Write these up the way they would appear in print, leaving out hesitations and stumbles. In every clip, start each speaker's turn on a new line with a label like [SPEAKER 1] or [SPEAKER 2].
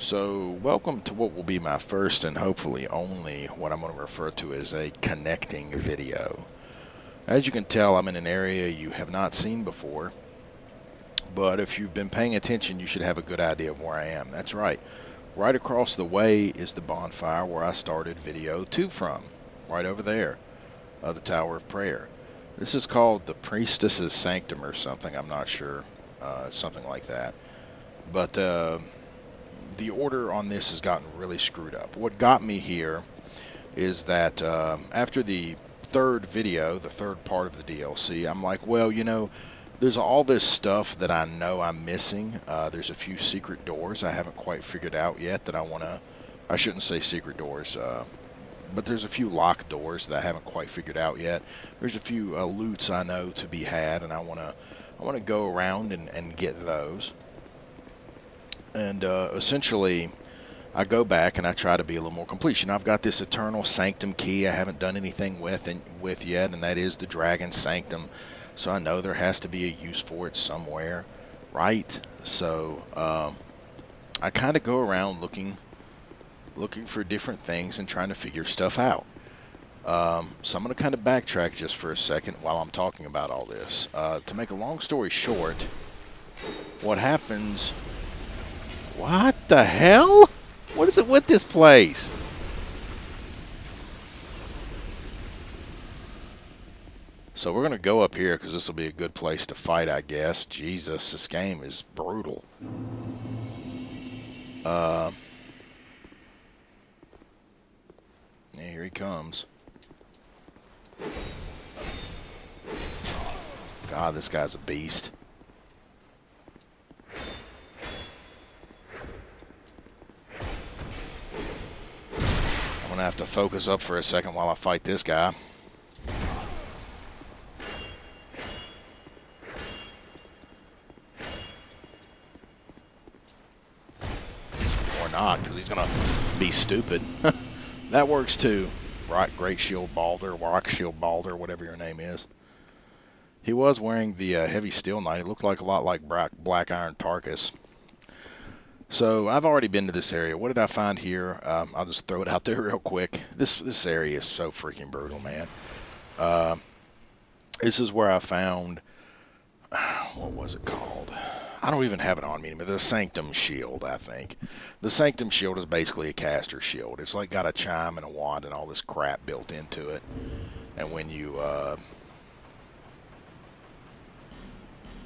[SPEAKER 1] So, welcome to what will be my first and hopefully only what I'm going to refer to as a connecting video. As you can tell, I'm in an area you have not seen before, but if you've been paying attention, you should have a good idea of where I am. That's right. Right across the way is the bonfire where I started video 2 from. Right over there, the Tower of Prayer. This is called the Priestess's Sanctum or something, I'm not sure. Something like that. But, the order on this has gotten really screwed up. What got me here is that after the third video, the third part of the DLC, I'm like, well, there's all this stuff that I know I'm missing. There's a few secret doors I haven't quite figured out yet that I shouldn't say secret doors, but there's a few locked doors that I haven't quite figured out yet. There's a few loots I know to be had, and I want to go around and get those. And essentially, I go back and I try to be a little more completion. I've got this Eternal Sanctum key I haven't done anything with yet, and that is the Dragon Sanctum. So I know there has to be a use for it somewhere, right? So I kind of go around looking for different things and trying to figure stuff out. So I'm going to kind of backtrack just for a second while I'm talking about all this. To make a long story short, what happens... What the hell? What is it with this place? So we're going to go up here because this will be a good place to fight, I guess. Jesus, this game is brutal. Yeah, here he comes. God, this guy's a beast. I'm gonna have to focus up for a second while I fight this guy. Or not, because he's gonna be stupid. That works too. Right, Great Shield Balder, Rock Shield Balder, whatever your name is. He was wearing the Heavy Steel Knight. It looked like a lot like Black Iron Tarkus. So I've already been to this area. What did I find here? I'll just throw it out there real quick. This area is so freaking brutal, man. This is where I found, what was it called? I don't even have it on me. The Sanctum Shield, I think. The Sanctum Shield is basically a caster shield. It's like got a chime and a wand and all this crap built into it. And when you, I'm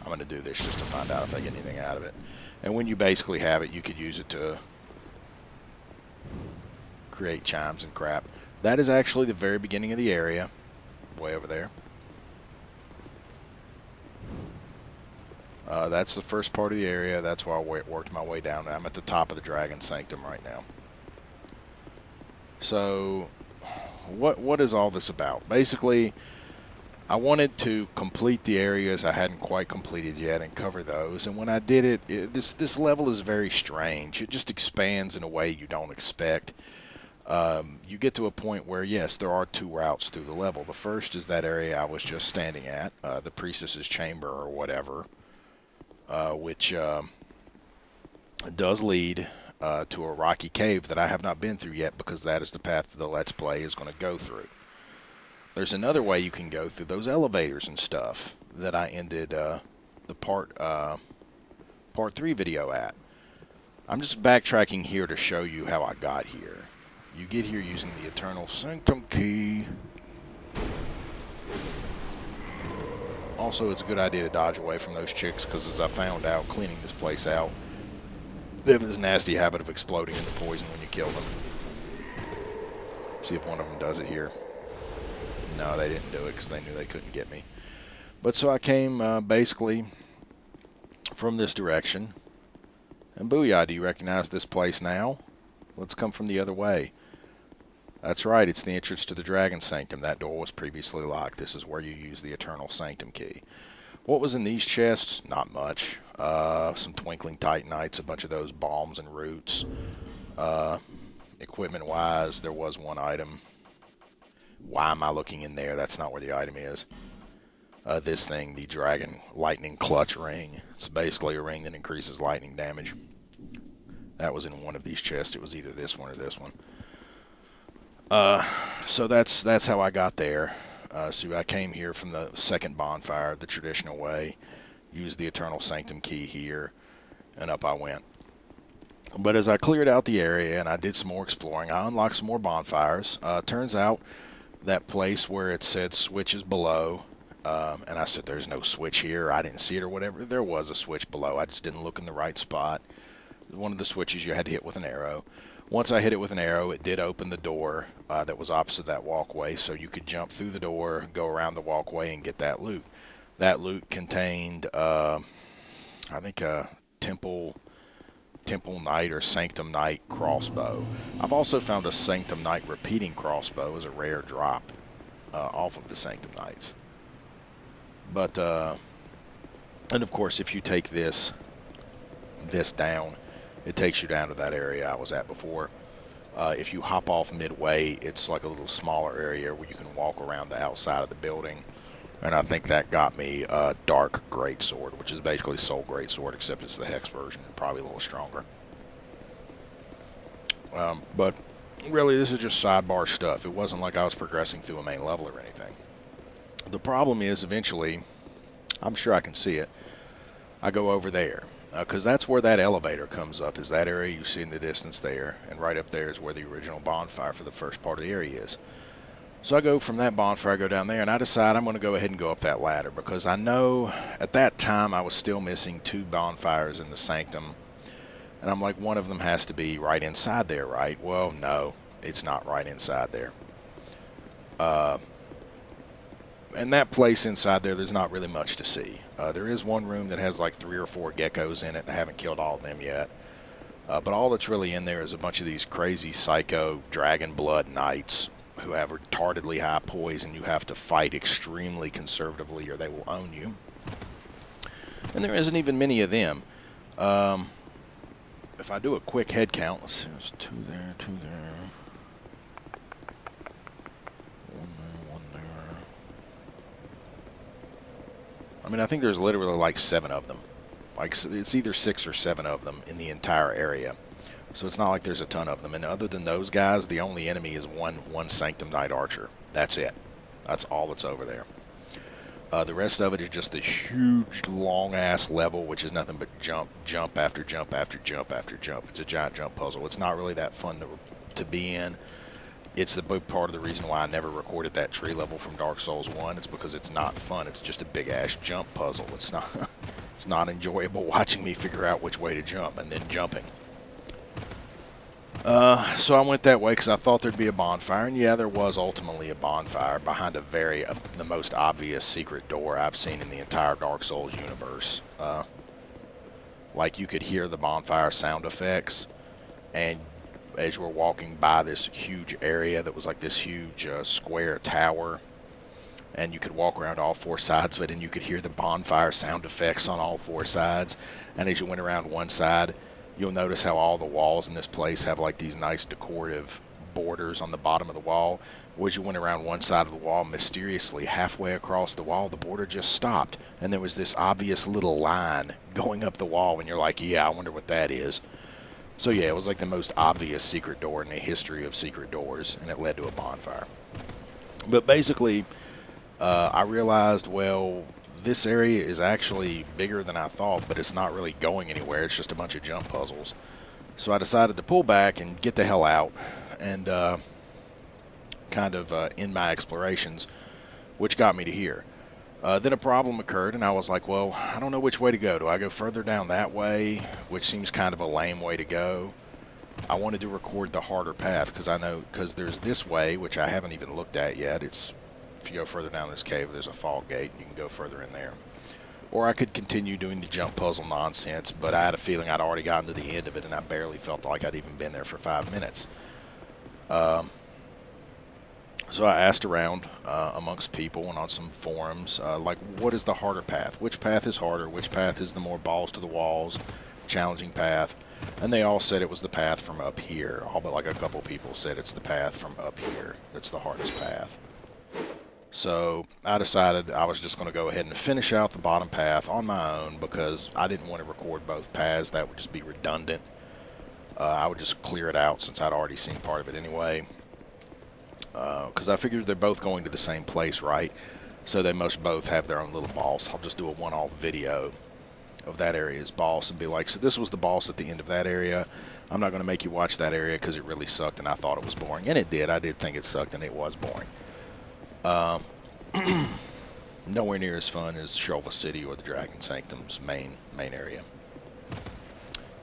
[SPEAKER 1] going to do this just to find out if I get anything out of it. And when you basically have it, you could use it to create chimes and crap. That is actually the very beginning of the area, way over there. That's the first part of the area. That's where I worked my way down. I'm at the top of the Dragon Sanctum right now. So, what is all this about? Basically, I wanted to complete the areas I hadn't quite completed yet and cover those. And when I did it, this level is very strange. It just expands in a way you don't expect. You get to a point where, yes, there are 2 routes through the level. The first is that area I was just standing at, the Priestess's Chamber or whatever, which does lead to a rocky cave that I have not been through yet because that is the path the Let's Play is going to go through. There's another way you can go through those elevators and stuff that I ended the part 3 video at. I'm just backtracking here to show you how I got here. You get here using the Eternal Sanctum key. Also, it's a good idea to dodge away from those chicks because as I found out cleaning this place out, they have this nasty habit of exploding into poison when you kill them. See if one of them does it here. No, they didn't do it because they knew they couldn't get me. But so I came basically from this direction. And booyah, do you recognize this place now? Let's come from the other way. That's right, it's the entrance to the Dragon Sanctum. That door was previously locked. This is where you use the Eternal Sanctum key. What was in these chests? Not much. Some Twinkling Titanites, a bunch of those bombs and roots. Equipment-wise, there was one item. Why am I looking in there? That's not where the item is. This thing, the Dragon Lightning Clutch Ring. It's basically a ring that increases lightning damage. That was in one of these chests. It was either this one or this one. So that's how I got there. So I came here from the second bonfire, the traditional way, used the Eternal Sanctum key here, and up I went. But as I cleared out the area and I did some more exploring, I unlocked some more bonfires. Turns out that place where it said switches below, and I said there's no switch here, I didn't see it or whatever. There was a switch below, I just didn't look in the right spot. One of the switches you had to hit with an arrow. Once I hit it with an arrow, it did open the door that was opposite that walkway, so you could jump through the door, go around the walkway, and get that loot. That loot contained, I think, a Temple Knight or Sanctum Knight crossbow. I've also found a Sanctum Knight repeating crossbow as a rare drop off of the Sanctum Knights. But, and of course, if you take this down, it takes you down to that area I was at before. If you hop off midway, it's like a little smaller area where you can walk around the outside of the building. And I think that got me a Dark Greatsword, which is basically Soul Greatsword, except it's the Hex version, probably a little stronger. But really, this is just sidebar stuff. It wasn't like I was progressing through a main level or anything. The problem is, eventually, I'm sure I can see it, I go over there. Because that's where that elevator comes up, is that area you see in the distance there, and right up there is where the original bonfire for the first part of the area is. So I go from that bonfire, I go down there, and I decide I'm going to go ahead and go up that ladder, because I know at that time I was still missing 2 bonfires in the Sanctum, and I'm like, one of them has to be right inside there, right? Well, no, it's not right inside there. And that place inside there, there's not really much to see. There is one room that has like 3 or 4 geckos in it. I haven't killed all of them yet. But all that's really in there is a bunch of these crazy psycho dragon blood knights who have retardedly high poison. You have to fight extremely conservatively or they will own you. And there isn't even many of them. If I do a quick head count, let's see, there's 2 there, 2 there. 1 there, 1 there. I mean, I think there's literally like 7 of them. Like, it's either 6 or 7 of them in the entire area. So it's not like there's a ton of them. And other than those guys, the only enemy is one Sanctum Knight Archer. That's it. That's all that's over there. The rest of it is just a huge, long-ass level, which is nothing but jump after jump after jump after jump. It's a giant jump puzzle. It's not really that fun to be in. It's the big part of the reason why I never recorded that tree level from Dark Souls 1. It's because it's not fun. It's just a big-ass jump puzzle. It's not enjoyable watching me figure out which way to jump and then jumping. So I went that way because I thought there'd be a bonfire, and yeah, there was ultimately a bonfire behind the most obvious secret door I've seen in the entire Dark Souls universe. Like, you could hear the bonfire sound effects, and as you were walking by this huge area that was like this huge square tower, and you could walk around all 4 sides of it, and you could hear the bonfire sound effects on all 4 sides, and as you went around one side, you'll notice how all the walls in this place have like these nice decorative borders on the bottom of the wall. As you went around one side of the wall, mysteriously, halfway across the wall, the border just stopped. And there was this obvious little line going up the wall, and you're like, yeah, I wonder what that is. So yeah, it was like the most obvious secret door in the history of secret doors, and it led to a bonfire. But basically, I realized, well, this area is actually bigger than I thought, but it's not really going anywhere. It's just a bunch of jump puzzles. So I decided to pull back and get the hell out and kind of end my explorations, which got me to here. Then a problem occurred, and I was like, well, I don't know which way to go. Do I go further down that way, which seems kind of a lame way to go? I wanted to record the harder path because there's this way, which I haven't even looked at yet. If you go further down this cave, there's a fog gate, and you can go further in there. Or I could continue doing the jump puzzle nonsense, but I had a feeling I'd already gotten to the end of it, and I barely felt like I'd even been there for 5 minutes. So I asked around amongst people and on some forums, like, what is the harder path? Which path is harder? Which path is the more balls to the walls, challenging path? And they all said it was the path from up here. All but like a couple people said it's the path from up here that's the hardest path. So I decided I was just going to go ahead and finish out the bottom path on my own because I didn't want to record both paths. That would just be redundant. I would just clear it out since I'd already seen part of it anyway. Because I figured they're both going to the same place, right? So they must both have their own little boss. I'll just do a one-off video of that area's boss and be like, so this was the boss at the end of that area. I'm not going to make you watch that area because it really sucked and I thought it was boring. And it did. I did think it sucked and it was boring. Nowhere near as fun as Shulva City or the Dragon Sanctum's main area.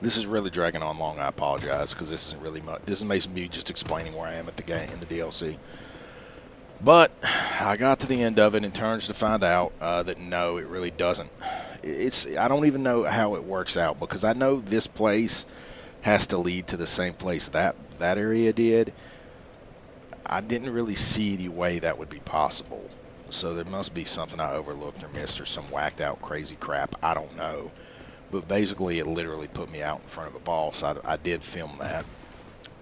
[SPEAKER 1] This is really dragging on long. I apologize because this isn't really much. This is basically just explaining where I am at the game in the DLC. But I got to the end of it and turns to find out that no, it really doesn't. I don't even know how it works out because I know this place has to lead to the same place that area did. I didn't really see the way that would be possible. So there must be something I overlooked or missed or some whacked out crazy crap. I don't know. But basically it literally put me out in front of a boss. I did film that.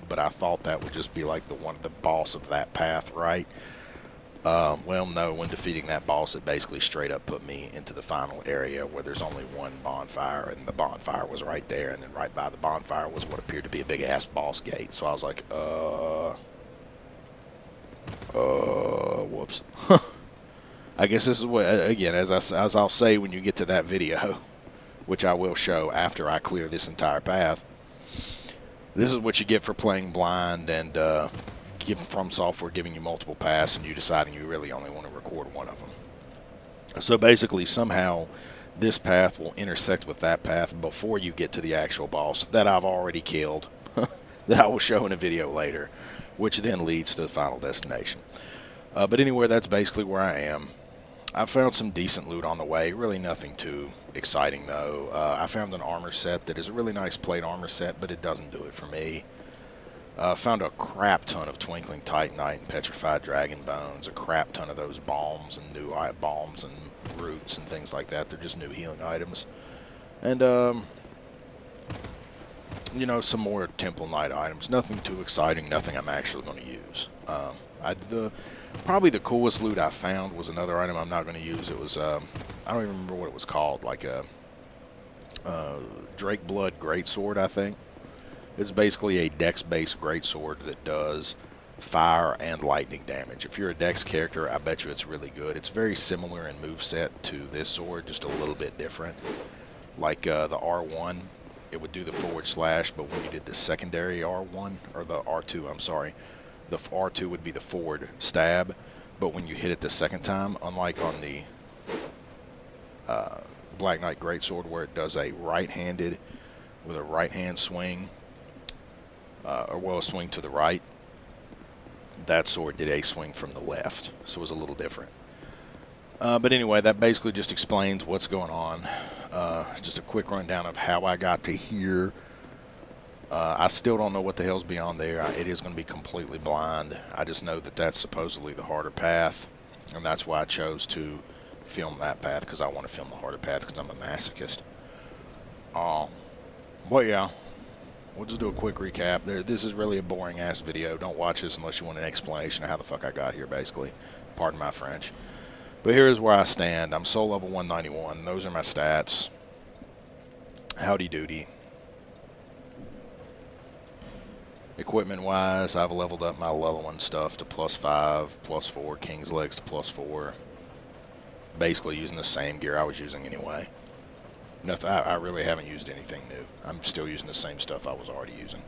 [SPEAKER 1] But I thought that would just be like the boss of that path, right? Well, no, when defeating that boss, it basically straight up put me into the final area where there's only one bonfire, and the bonfire was right there, and then right by the bonfire was what appeared to be a big-ass boss gate. So I was like, whoops. I guess this is what, again, as I'll say when you get to that video, which I will show after I clear this entire path, this is what you get for playing blind and From Software giving you multiple paths and you deciding you really only want to record one of them. So basically, somehow, this path will intersect with that path before you get to the actual boss that I've already killed, that I will show in a video later, which then leads to the final destination. But anyway, that's basically where I am. I found some decent loot on the way, really nothing too exciting though. I found an armor set that is a really nice plate armor set, but it doesn't do it for me. Found a crap ton of Twinkling Titanite and Petrified Dragon Bones, a crap ton of those balms and new balms and roots and things like that. They're just new healing items. And, you know, some more Temple Knight items. Nothing too exciting, nothing I'm actually going to use. Probably the coolest loot I found was another item I'm not going to use. It was, I don't even remember what it was called, like a Drake Blood Greatsword, I think. It's basically a dex-based greatsword that does fire and lightning damage. If you're a dex character, I bet you it's really good. It's very similar in moveset to this sword, just a little bit different. Like the R1, it would do the forward slash, but when you did the secondary R1, or the R2, I'm sorry, the R2 would be the forward stab, but when you hit it the second time, unlike on the Black Knight Greatsword where it does a right-handed with a right-hand swing, a swing to the right, that sword did a swing from the left, so it was a little different. But anyway, that basically just explains what's going on. Just a quick rundown of how I got to here. I still don't know what the hell's beyond there. It is going to be completely blind. I just know that that's supposedly the harder path, and that's why I chose to film that path, because I want to film the harder path because I'm a masochist. But yeah, we'll just do a quick recap. This is really a boring-ass video. Don't watch this unless you want an explanation of how the fuck I got here, basically. Pardon my French. But here is where I stand. I'm soul level 191. Those are my stats. Howdy doody. Equipment-wise, I've leveled up my level 1 stuff to +5, +4, King's Legs to +4. Basically using the same gear I was using anyway. Nothing. I really haven't used anything new. I'm still using the same stuff I was already using.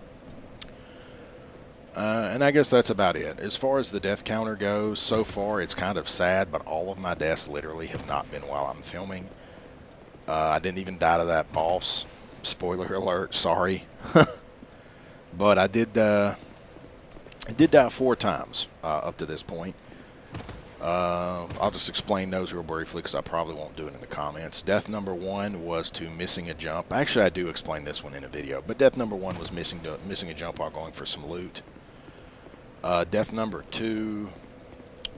[SPEAKER 1] And I guess that's about it. As far as the death counter goes, so far it's kind of sad, but all of my deaths literally have not been while I'm filming. I didn't even die to that boss. Spoiler alert, sorry. But I did die 4 times up to this point. I'll just explain those real briefly because I probably won't do it in the comments. Death number 1 was to missing a jump. Actually, I do explain this one in a video, but death number 1 was missing a jump while going for some loot. Death number 2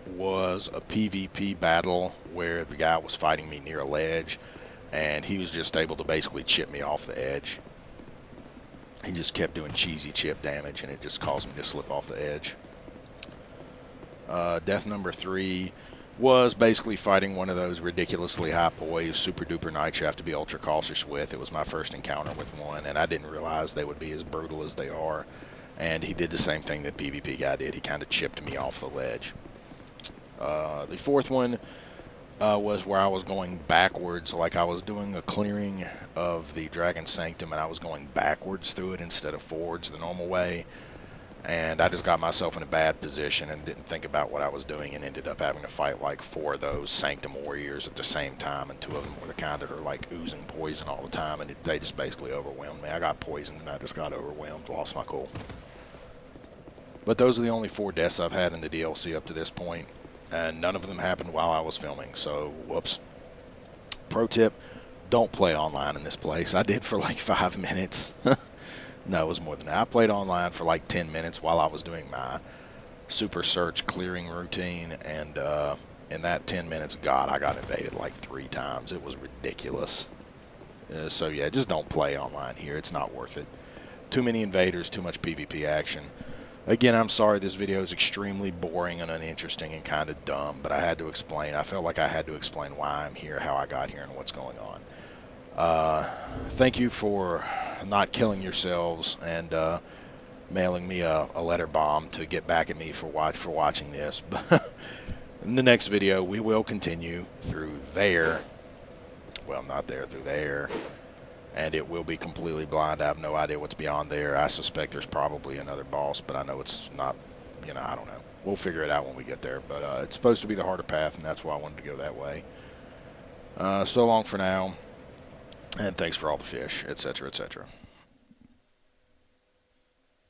[SPEAKER 1] was a PvP battle where the guy was fighting me near a ledge, and he was just able to basically chip me off the edge. He just kept doing cheesy chip damage, and it just caused me to slip off the edge. Death number 3 was basically fighting one of those ridiculously high poise, super duper knights you have to be ultra cautious with. It was my first encounter with one, and I didn't realize they would be as brutal as they are. And he did the same thing that PvP guy did. He kind of chipped me off the ledge. The fourth one was where I was going backwards, like I was doing a clearing of the Dragon Sanctum, and I was going backwards through it instead of forwards the normal way. And I just got myself in a bad position and didn't think about what I was doing, and ended up having to fight like 4 of those Sanctum warriors at the same time, and 2 of them were the kind that are like oozing poison all the time, and they just basically overwhelmed me. I got poisoned and I just got overwhelmed, lost my cool. But those are the only 4 deaths I've had in the DLC up to this point, and none of them happened while I was filming, so whoops. Pro tip, don't play online in this place. I did for like 5 minutes. No, it was more than that. I played online for like 10 minutes while I was doing my super search clearing routine, and in that 10 minutes, God, I got invaded like 3 times. It was ridiculous. So yeah, just don't play online here. It's not worth it. Too many invaders, too much PvP action. Again, I'm sorry this video is extremely boring and uninteresting and kind of dumb, but I had to explain. I felt like I had to explain why I'm here, how I got here, and what's going on. Thank you for not killing yourselves and mailing me a letter bomb to get back at me for watching this. But in the next video, we will continue through there. Well, not there, through there. And it will be completely blind. I have no idea what's beyond there. I suspect there's probably another boss, but I know it's not, you know, I don't know. We'll figure it out when we get there. But it's supposed to be the harder path, and that's why I wanted to go that way. So long for now. And thanks for all the fish, etc., etc.